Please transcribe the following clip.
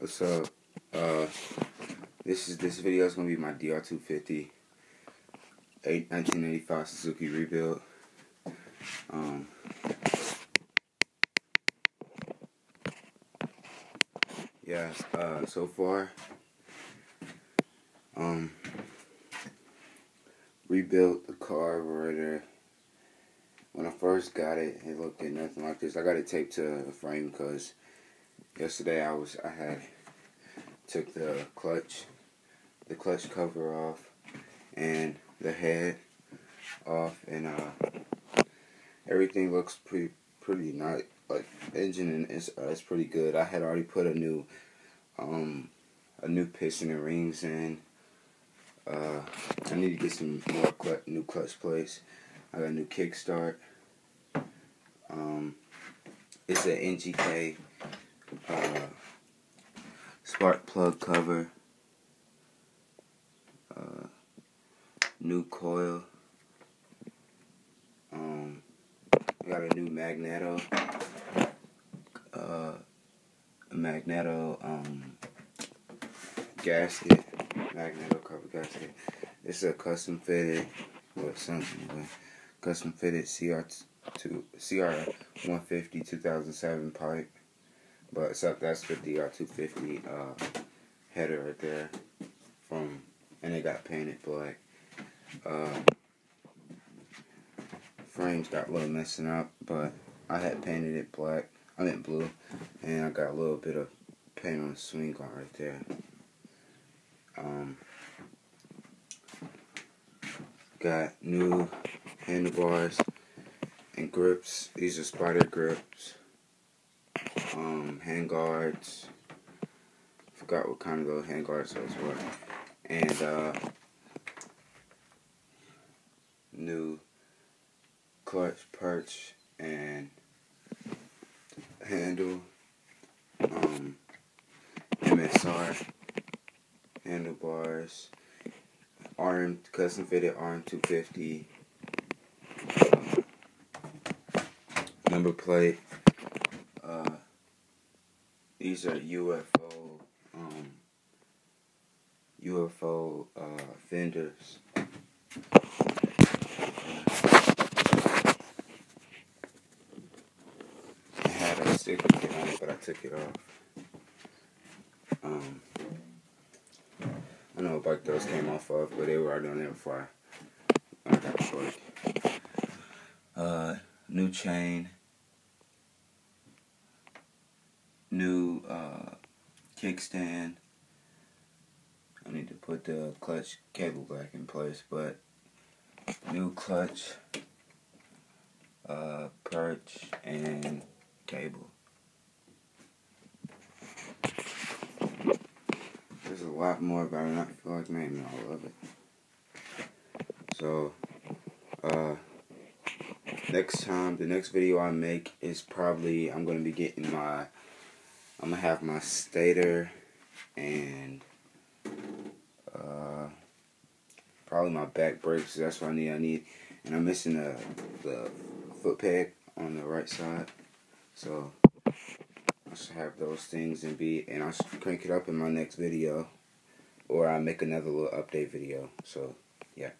What's up? This video is gonna be my Dr250 1985 Suzuki rebuild. So far, rebuilt the carburetor. When I first got it, it looked at nothing like this. I got it taped to a frame because yesterday I had took the clutch cover off and the head off, and everything looks pretty nice. Like, engine is pretty good. I had already put a new piston and rings in. I need to get some more new clutch plates. I got a new kickstart. It's an NGK spark plug cover. New coil. I got a new magneto gasket, magneto cover gasket. It's a custom fitted, custom fitted CR150 2007 pipe. But that's the Dr250 header right there, and it got painted black. Frames got a little messing up, but I had painted it black. I meant blue, and I got a little bit of paint on the swing arm right there. Got new handlebars and grips. These are spider grips. Hand guards. Forgot what kind of those hand guards those were. And new clutch perch and handle. MSR handlebars. Custom fitted RM250 number plate. These are UFO fenders. I had a sticker kit on it, but I took it off. I know what bike those came off of, but they were already on there before I got the bike. New chain. New kickstand. I need to put the clutch cable back in place, but new clutch, perch, and cable. There's a lot more, but I don't feel like naming all of it. So, the next video I make is probably, I'm going to be getting I'm going to have my stator and probably my back brakes. That's what I need. And I'm missing the foot peg on the right side. So I should have those things and I should crank it up in my next video, or I'll make another little update video. So yeah.